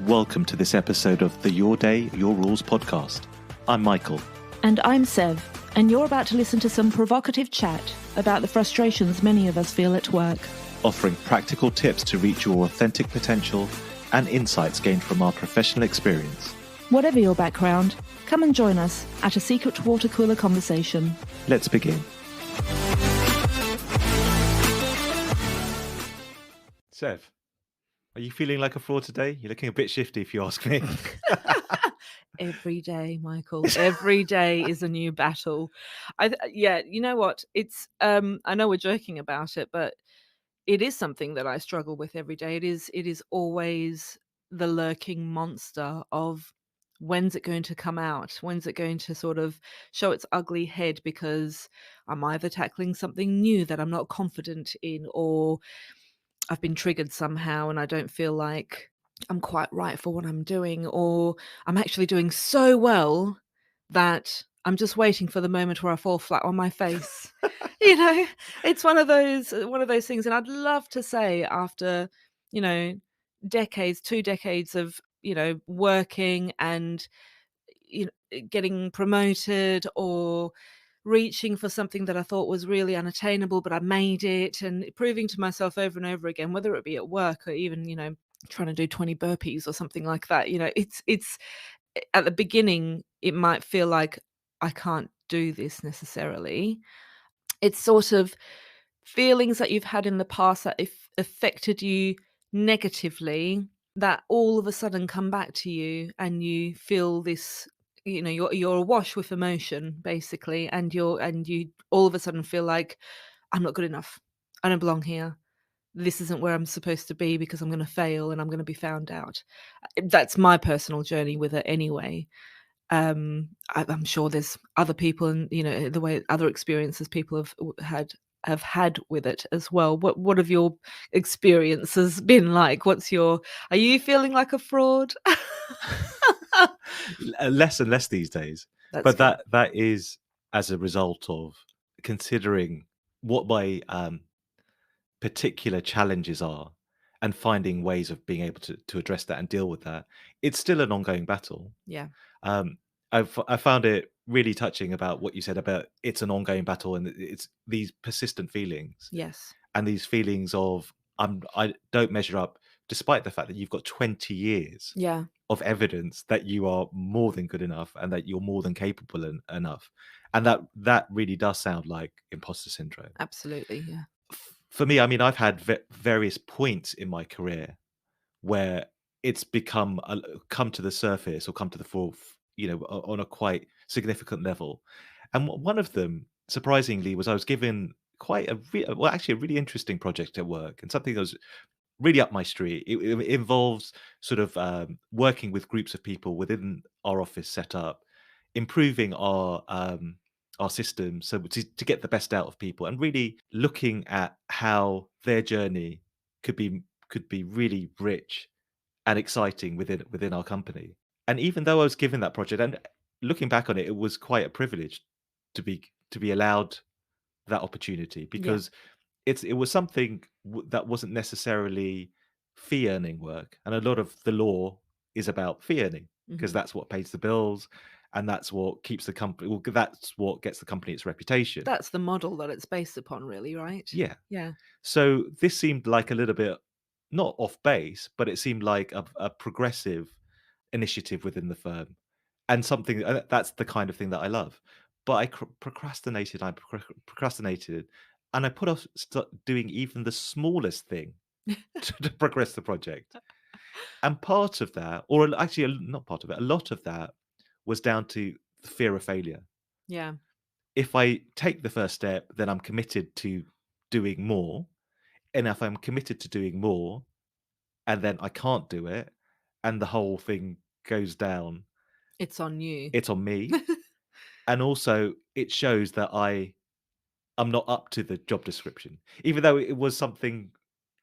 welcome to this episode of the Your Day, Your Rules podcast. I'm Michael. And I'm Sev, and you're about to listen to some provocative chat about the frustrations many of us feel at work. Offering practical tips to reach your authentic potential and insights gained from our professional experience. Whatever your background, come and join us at a secret water cooler conversation. Let's begin. Sev, are you feeling like a fraud today? You're looking a bit shifty if you ask me. Every day, Michael. Every day is a new battle. You know what? It's I know we're joking about it, but it is something that I struggle with every day. It is always the lurking monster of when's it going to come out? When's it going to sort of show its ugly head? Because I'm either tackling something new that I'm not confident in, or I've been triggered somehow and I don't feel like I'm quite right for what I'm doing, or I'm actually doing so well that I'm just waiting for the moment where I fall flat on my face. It's one of those things. And I'd love to say after, decades, 2 decades of, working and, getting promoted or reaching for something that I thought was really unattainable, but I made it, and proving to myself over and over again, whether it be at work or even, trying to do 20 burpees or something like that. It's at the beginning, it might feel like I can't do this necessarily. It's sort of feelings that you've had in the past that if affected you negatively, that all of a sudden come back to you, and you feel this, you're awash with emotion basically, and you all of a sudden feel like I'm not good enough. I don't belong here. This isn't where I'm supposed to be because I'm going to fail and I'm going to be found out. That's my personal journey with it anyway. I'm sure there's other people, and the way other experiences people have had with it as well. What have your experiences been like? Are you feeling like a fraud? Less and less these days. But that is as a result of considering what my particular challenges are and finding ways of being able to address that and deal with that. It's still an ongoing battle. Yeah. I found it really touching about what you said about it's an ongoing battle, and it's these persistent feelings. Yes. And these feelings of I don't measure up, despite the fact that you've got 20 years of evidence that you are more than good enough and that you're more than capable enough. And that really does sound like imposter syndrome. Absolutely, yeah. For me, I mean, I've had various points in my career where it's come to the surface or come to the fore, on a quite significant level. And one of them, surprisingly, was I was given quite a really interesting project at work, and something that was really up my street. It involves sort of working with groups of people within our office setup, improving our system so to get the best out of people, and really looking at how their journey could be really rich and exciting within our company. And even though I was given that project, and looking back on it, it was quite a privilege to be allowed that opportunity, because it was something that wasn't necessarily fee earning work, and a lot of the law is about fee earning because that's what pays the bills, and that's what keeps the company. Well, that's what gets the company its reputation. That's the model that it's based upon, really, right? Yeah. Yeah. So this seemed like a little bit not off base, but it seemed like a progressive initiative within the firm, and something that's the kind of thing that I love. But I procrastinated, and I put off doing even the smallest thing to progress the project. And part of that, or actually not part of it, a lot of that was down to the fear of failure. Yeah. If I take the first step, then I'm committed to doing more. And if I'm committed to doing more, and then I can't do it, and the whole thing goes down, It's on you. it's on me. And also it shows that I'm not up to the job description, even though it was something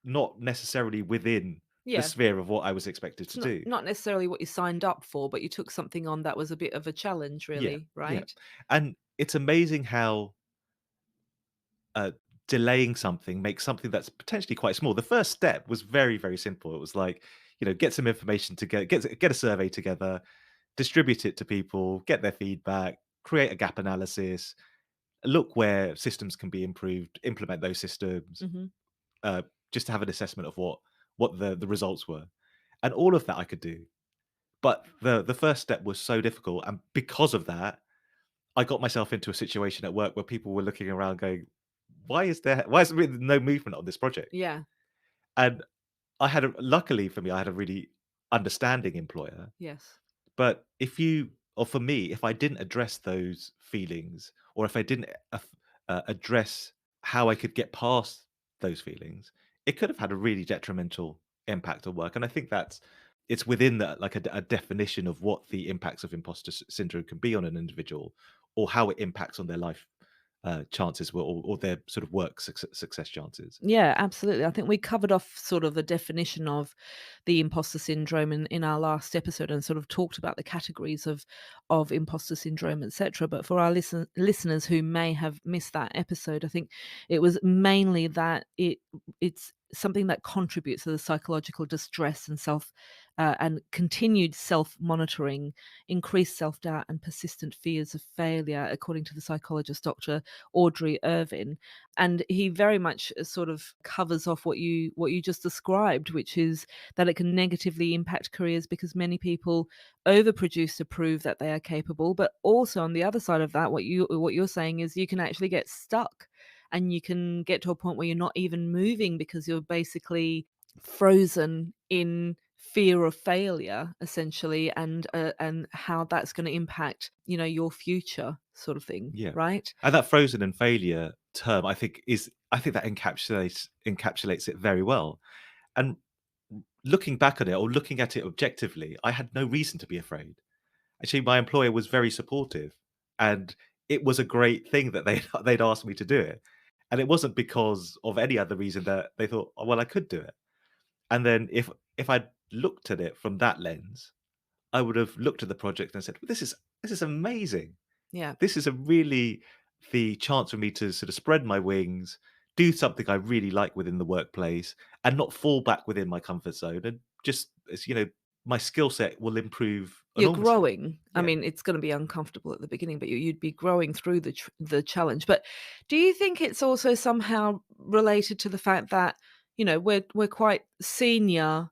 not necessarily within the sphere of what I was expected to do. Not necessarily what you signed up for, but you took something on that was a bit of a challenge, really, right? Yeah. And it's amazing how delaying something makes something that's potentially quite small. The first step was very, very simple. It was like, get some information together, get a survey together, distribute it to people, get their feedback, create a gap analysis, look where systems can be improved, implement those systems, Mhm. uh, just to have an assessment of what the results were, and all of that I could do. But the first step was so difficult, and because of that, I got myself into a situation at work where people were looking around going, why is there really no movement on this project?" Yeah. And luckily for me, I had a really understanding employer. Yes. But for me, if I didn't address those feelings, or if I didn't address how I could get past those feelings, it could have had a really detrimental impact on work. And I think it's within that, like a definition of what the impacts of syndrome can be on an individual, or how it impacts on their life chances, or their sort of work success chances. Yeah, absolutely. I think we covered off sort of the definition of the imposter syndrome in our last episode and sort of talked about the categories of imposter syndrome, etc. But for our listeners who may have missed that episode, I think it was mainly that it's something that contributes to the psychological distress and and continued self monitoring, increased self doubt, and persistent fears of failure, according to the psychologist Dr. Audrey Irvin. And he very much sort of covers off what you just described, which is that it can negatively impact careers because many people overproduce to prove that they are capable. But also on the other side of that, what you're saying is you can actually get stuck, and you can get to a point where you're not even moving because you're basically frozen in fear of failure, essentially, and how that's going to impact your future, sort of thing, Yeah. right? And that frozen and failure term, I think that encapsulates it very well. And looking back at it, or looking at it objectively, I had no reason to be afraid. Actually, my employer was very supportive, and it was a great thing that they'd asked me to do it. And it wasn't because of any other reason that they thought, "Oh, well, I could do it." And then if I'd looked at it from that lens, I would have looked at the project and said, "Well, this is amazing. Yeah. This is a really the chance for me to sort of spread my wings, do something I really like within the workplace, and not fall back within my comfort zone. And just my skill set will improve You're enormously." growing. I Yeah, mean, it's gonna be uncomfortable at the beginning, but you'd be growing through the challenge. But do you think it's also somehow related to the fact that, we're quite senior,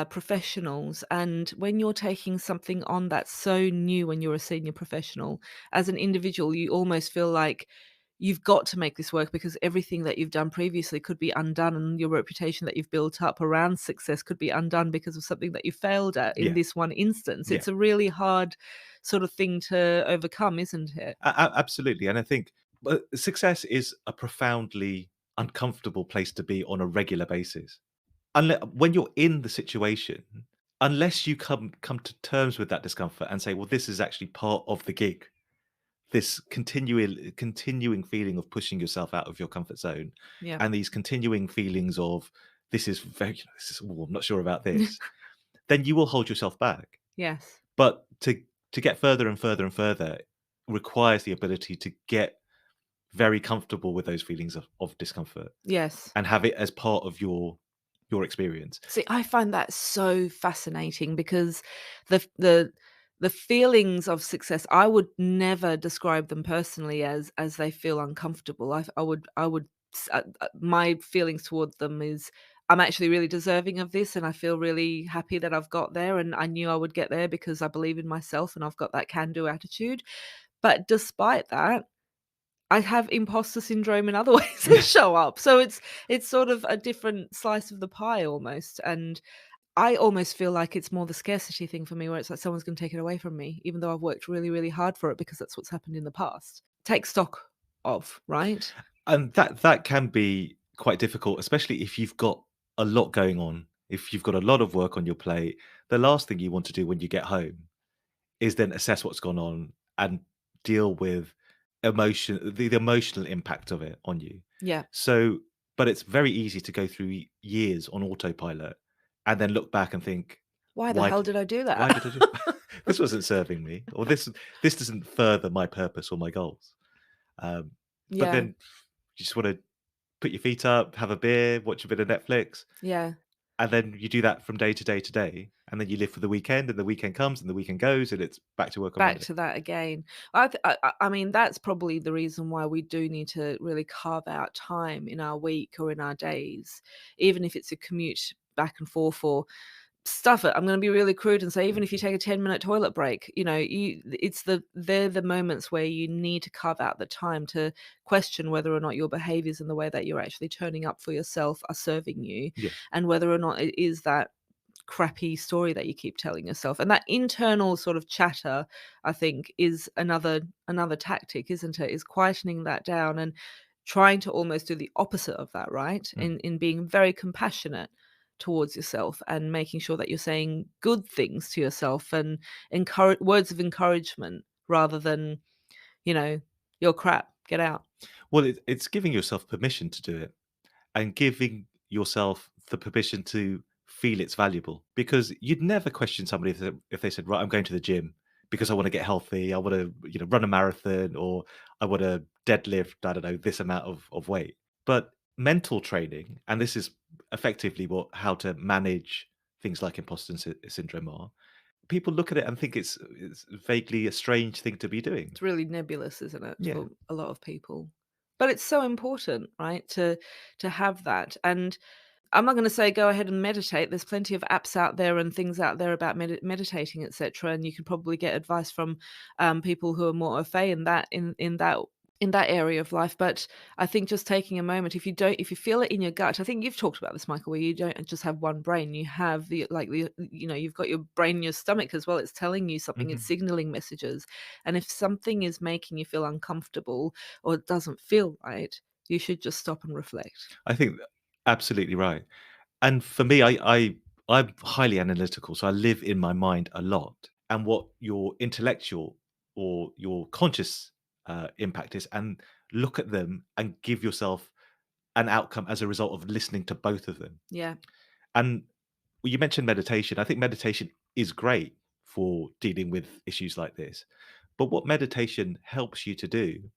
professionals, and when you're taking something on that's so new when you're a senior professional, as an individual, you almost feel like you've got to make this work because everything that you've done previously could be undone, and your reputation that you've built up around success could be undone because of something that you failed at in yeah, this one instance. yeah. It's a really hard sort of thing to overcome, isn't it? Absolutely. And I think success is a profoundly uncomfortable place to be on a regular basis. When you're in the situation, unless you come to terms with that discomfort and say, "Well, this is actually part of the gig." This continuing feeling of pushing yourself out of your comfort zone, Yeah. and these continuing feelings of, I'm not sure about this, then you will hold yourself back. Yes. But to get further and further and further requires the ability to get very comfortable with those feelings of discomfort, Yes. and have it as part of your experience. See, I find that so fascinating because the feelings of success, I would never describe them personally as they feel uncomfortable. My feelings towards them is I'm actually really deserving of this, and I feel really happy that I've got there, and I knew I would get there because I believe in myself and I've got that can-do attitude. But despite that, I have imposter syndrome in other ways that show up. So it's sort of a different slice of the pie almost. And I almost feel like it's more the scarcity thing for me, where it's like someone's gonna take it away from me, even though I've worked really, really hard for it because that's what's happened in the past. Take stock of, right? And that can be quite difficult, especially if you've got a lot going on. If you've got a lot of work on your plate, the last thing you want to do when you get home is then assess what's gone on and deal with the emotional impact of it on you. Yeah. So, but it's very easy to go through years on autopilot and then look back and think, Why the why hell did did I do why that? did I do this wasn't serving me, or this doesn't further my purpose or my goals. Um, but Yeah, then you just want to put your feet up, have a beer, watch a bit of Netflix, yeah. And then you do that from day to day to day, and then you live for the weekend, and the weekend comes, and the weekend goes, and it's back to work on Back Monday. to that again. I mean, that's probably the reason why we do need to really carve out time in our week or in our days, even if it's a commute back and forth or stuff it. I'm gonna be really crude and say even if you take a 10-minute toilet break, they're the moments where you need to carve out the time to question whether or not your behaviors and the way that you're actually turning up for yourself are serving you, Yeah. and whether or not it is that crappy story that you keep telling yourself. And that internal sort of chatter, I think, is another tactic, isn't it? Is quietening that down and trying to almost do the opposite of that, right? Mm. In being very compassionate towards yourself and making sure that you're saying good things to yourself and encourage words of encouragement rather than, you know, "You're crap, get out." Well, it's giving yourself permission to do it, and giving yourself the permission to feel it's valuable, because you'd never question somebody if they said, "Right, I'm going to the gym because I want to get healthy. I want to, run a marathon, or I want to deadlift, I don't know, this amount of weight." But mental training, and this is effectively how to manage things like syndrome are. People look at it and think it's vaguely a strange thing to be doing. It's really nebulous, isn't it, Yeah. for a lot of people? But it's so important, right, to have that. And I'm not gonna say go ahead and meditate. There's plenty of apps out there and things out there about meditating, et cetera, and you can probably get advice from, people who are more au fait in that area of life. But I think just taking a moment, if you feel it in your gut, I think you've talked about this, Michael, where you don't just have one brain, you have you've got your brain in your stomach as well. It's telling you something, it's Mhm. signaling messages. And if something is making you feel uncomfortable or it doesn't feel right, you should just stop and reflect. I think absolutely right. And for me, I'm highly analytical, so I live in my mind a lot. And what your intellectual or your conscious impact is, and look at them and give yourself an outcome as a result of listening to both of them. Yeah. And you mentioned meditation. I think meditation is great for dealing with issues like this. But what meditation helps you to do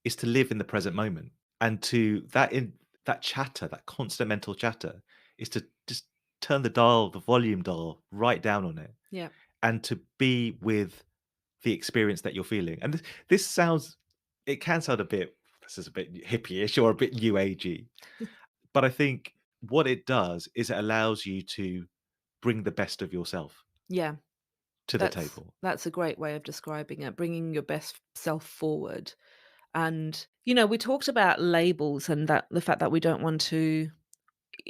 is to live in the present moment, and to that chatter, that constant mental chatter, is to just turn the volume dial right down on it, Yeah. and to be with the experience that you're feeling. And this sounds, it can sound a bit, this is a bit hippie-ish or a bit new agey, but I think what it does is it allows you to bring the best of yourself Yeah. to the That's table. that's a great way of describing it, bringing your best self forward. And, we talked about labels and that the fact that we don't want to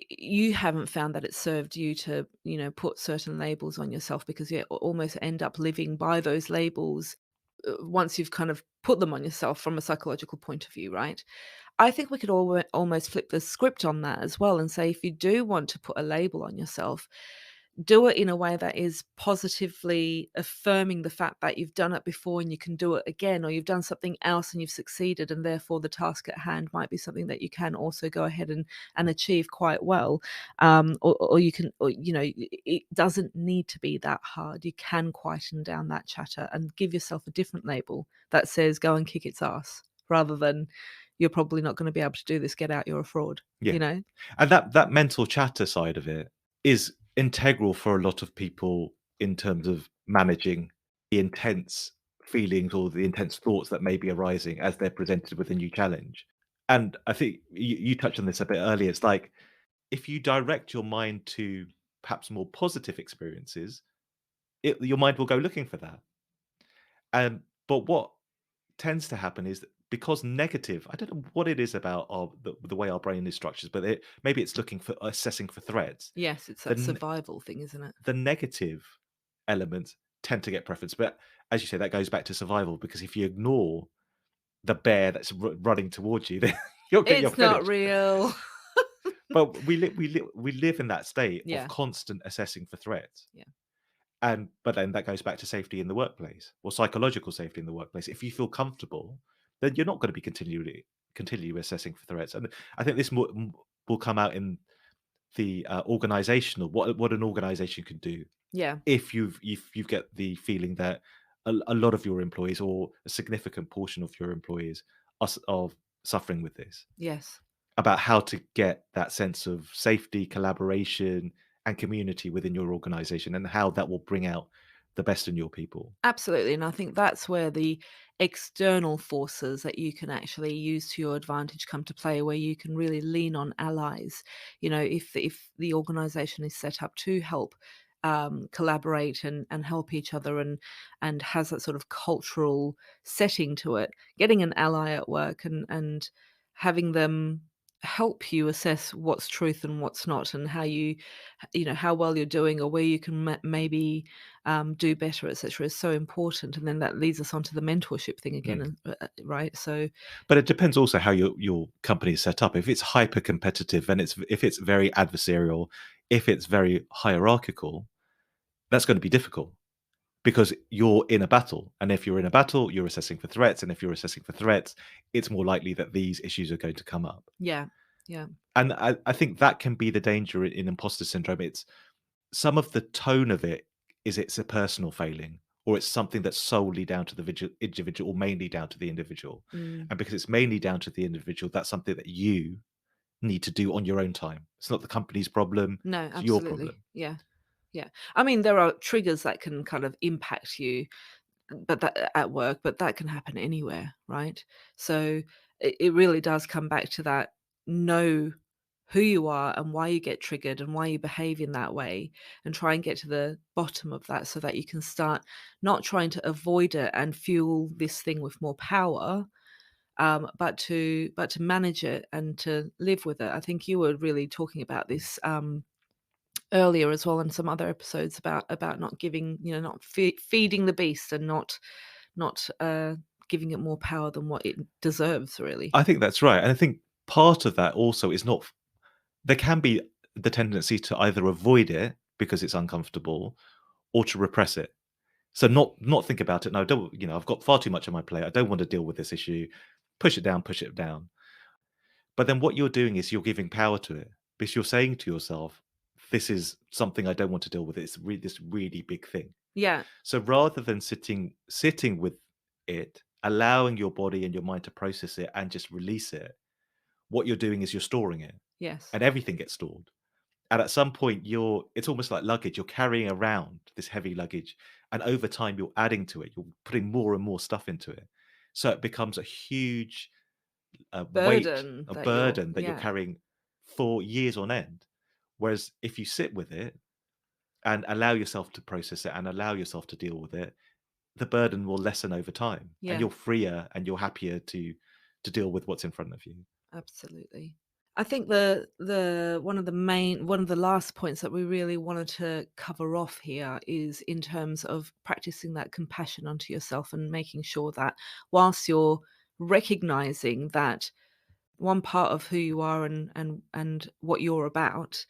you haven't found that it served you to, put certain labels on yourself because you almost end up living by those labels once you've kind of put them on yourself from a psychological point of view, right? I think we could almost flip the script on that as well and say if you do want to put a label on yourself, do it in a way that is positively affirming the fact that you've done it before and you can do it again, or you've done something else and you've succeeded, and therefore the task at hand might be something that you can also go ahead and achieve quite well. Or you can, or, it doesn't need to be that hard. You can quieten down that chatter and give yourself a different label that says go and kick its ass rather than you're probably not going to be able to do this. Get out, you're a fraud, Yeah. you know? And that mental chatter side of it is integral for a lot of people in terms of managing the intense feelings or the intense thoughts that may be arising as they're presented with a new challenge. And I think you touched on this a bit earlier. It's like if you direct your mind to perhaps more positive experiences, your mind will go looking for that. But what tends to happen is that because negative, I don't know what it is about the way our brain is structured, but maybe it's looking for assessing for threats. Yes, it's The that n- survival thing, isn't it? the negative elements tend to get preference, but as you say, that goes back to survival, because if you ignore the bear that's running towards you, then you're It's not finished. real. But we live in that state of Yeah, constant assessing for threats. yeah, And but then that goes back to safety in the workplace, or psychological safety in the workplace. If you feel comfortable, then you're not going to be continually assessing for threats. And I think this will come out in the organizational, what an organization can do yeah, if you get the feeling that a lot of your employees, or a significant portion of your employees, are suffering with this, yes, about how to get that sense of safety, collaboration, and community within your organization, and how that will bring out the best in your people. Absolutely, and I think that's where the external forces that you can actually use to your advantage come to play, where you can really lean on allies. You know, if the organization is set up to help collaborate and help each other and has that sort of cultural setting to it, getting an ally at work and having them help you assess what's truth and what's not, and how you know, how well you're doing, or where you can maybe do better, etc., is so important. And then that leads us on to the mentorship thing again, Mm. right? So, But it depends also how your company is set up. If it's hyper competitive and if it's very adversarial, if it's very hierarchical, that's going to be difficult because you're in a battle. And if you're in a battle, you're assessing for threats. And if you're assessing for threats, it's more likely that these issues are going to come up. yeah, yeah, And I think that can be the danger in imposter syndrome. It's some of the tone of it is it's a personal failing, or it's something that's solely down to the individual, or mainly down to the individual. mm, And because it's mainly down to the individual, that's something that you need to do on your own time. It's not the company's problem, no, it's your absolutely, problem. yeah, yeah. I mean, there are triggers that can kind of impact you, but that at work, but that can happen anywhere, right? So it really does come back to that: know who you are and why you get triggered and why you behave in that way, and try and get to the bottom of that, so that you can start not trying to avoid it and fuel this thing with more power, but to manage it and to live with it. I think you were really talking about this earlier as well in some other episodes about not giving, you know, not feeding the beast, and not giving it more power than what it deserves, really. I think that's right. And I think part of that also is not, there can be the tendency to either avoid it because it's uncomfortable or to repress it. So not think about it. No, I don't, I've got far too much on my plate. I don't want to deal with this issue. Push it down, push it down. But then what you're doing is you're giving power to it because you're saying to yourself, this is something I don't want to deal with. It's this really big thing. Yeah. So rather than sitting with it, allowing your body and your mind to process it and just release it, what you're doing is you're storing it, Yes. and everything gets stored. And at some point, it's almost like luggage. You're carrying around this heavy luggage, and over time, you're adding to it. You're putting more and more stuff into it, so it becomes a huge weight, Burden a that you're, burden that you're yeah. carrying for years on end. Whereas if you sit with it and allow yourself to process it and allow yourself to deal with it, the burden will lessen over time, and Yeah. you're freer and you're happier to deal with what's in front of you. Absolutely. I think one of the last points that we really wanted to cover off here is in terms of practicing that compassion onto yourself, and making sure that whilst you're recognizing that one part of who you are and what you're about,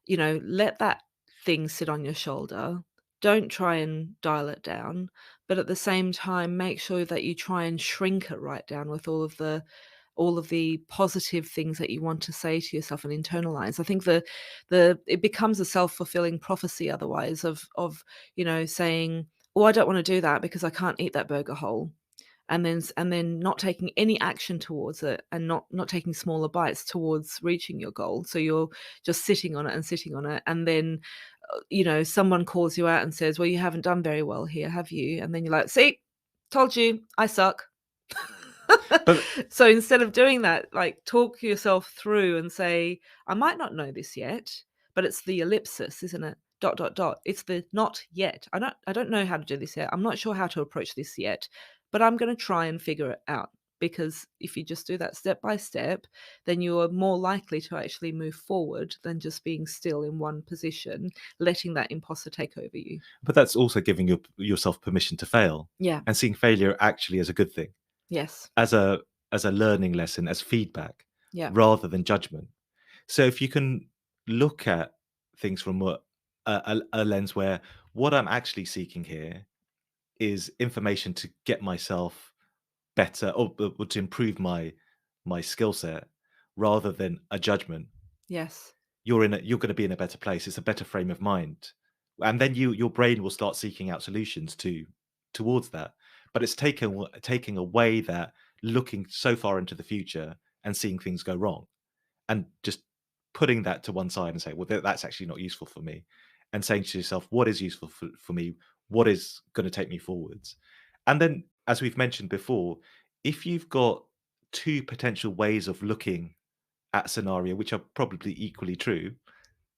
you know, let that thing sit on your shoulder. Don't try and dial it down, but at the same time, make sure that you try and shrink it right down with all of the positive things that you want to say to yourself and internalize. I think the it becomes a self-fulfilling prophecy otherwise, of you know, saying, "Oh, I don't want to do that because I can't eat that burger whole." And then not taking any action towards it, and not taking smaller bites towards reaching your goal. So you're just sitting on it and sitting on it, and then you know, someone calls you out and says, "Well, you haven't done very well here, have you?" And then you're like, "See, told you, I suck." But So instead of doing that, like, talk yourself through and say, "I might not know this yet," but it's the ellipsis, isn't it? Dot, dot, dot. It's the "not yet." I don't know how to do this yet. I'm not sure how to approach this yet, but I'm gonna try and figure it out. Because if you just do that step by step, then you are more likely to actually move forward than just being still in one position, letting that imposter take over you. but that's also giving yourself permission to fail, Yeah. and seeing failure actually as a good thing, Yes. as a learning lesson, as feedback, Yeah. rather than judgment. So if you can look at things from a lens where what I'm actually seeking here is information to get myself better, or to improve my skill set, rather than a judgment, Yes. you're going to be in a better place. It's a better frame of mind, and then your brain will start seeking out solutions towards that. But it's taking away that looking so far into the future and seeing things go wrong, and just putting that to one side and say, well, that's actually not useful for me, and saying to yourself, what is useful for me? What is going to take me forwards? And then, as we've mentioned before, if you've got two potential ways of looking at a scenario, which are probably equally true,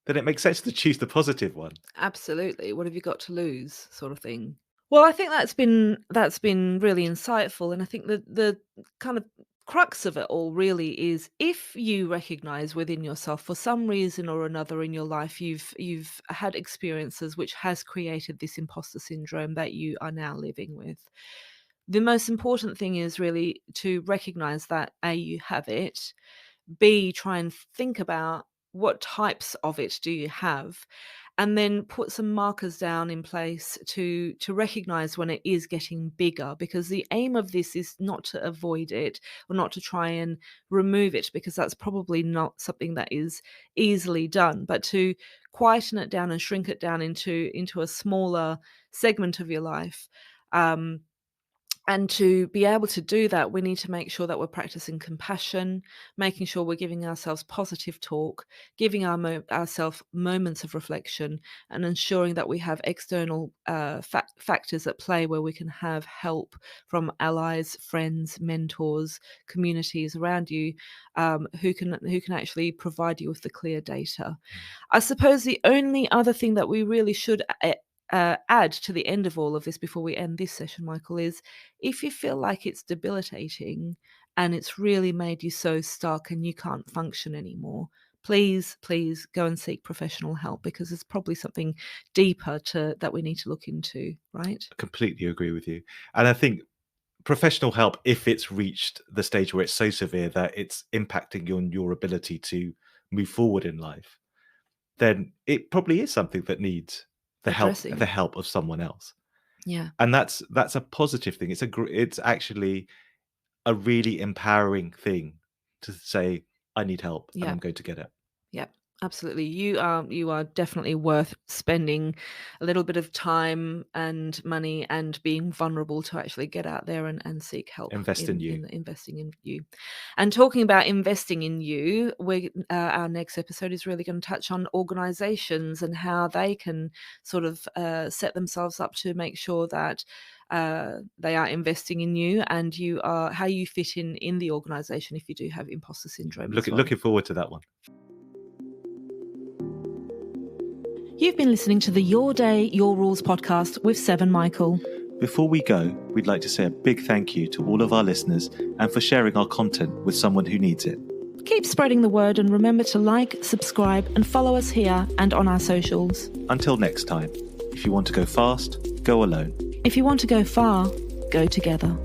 then it makes sense to choose the positive one. Absolutely. What have you got to lose, sort of thing. Well, I think that's been really insightful, and I think the kind of crux of it all really is if you recognize within yourself for some reason or another in your life you've had experiences which has created this imposter syndrome that you are now living with. The most important thing is really to recognize that A, you have it, B, try and think about what types of it do you have, and then put some markers down in place to recognize when it is getting bigger, because the aim of this is not to avoid it or not to try and remove it, because that's probably not something that is easily done, but to quieten it down and shrink it down into a smaller segment of your life. And to be able to do that, we need to make sure that we're practicing compassion, making sure we're giving ourselves positive talk, giving ourselves moments of reflection, and ensuring that we have external factors at play where we can have help from allies, friends, mentors, communities around you, who can actually provide you with the clear data. I suppose the only other thing that we really should add to the end of all of this before we end this session, Michael, is if you feel like it's debilitating and it's really made you so stuck and you can't function anymore, please go and seek professional help, because there's probably something deeper that we need to look into, right? I completely agree with you. And I think professional help, if it's reached the stage where it's so severe that it's impacting your ability to move forward in life, then it probably is something that needs the Addressing. help of someone else. Yeah. And that's a positive thing. It's actually a really empowering thing to say, I need help and Yeah. I'm going to get it. Yeah, absolutely. You are definitely worth spending a little bit of time and money and being vulnerable to actually get out there and seek help Invest in you. in investing in you. And talking about investing in you, our next episode is really going to touch on organizations and how they can sort of set themselves up to make sure that they are investing in you, and how you fit in the organization if you do have imposter syndrome as well. Looking forward to that one. You've been listening to the Your Day, Your Rules podcast with Sev and Michael. Before we go, we'd like to say a big thank you to all of our listeners and for sharing our content with someone who needs it. Keep spreading the word, and remember to like, subscribe and follow us here and on our socials. Until next time, if you want to go fast, go alone. If you want to go far, go together.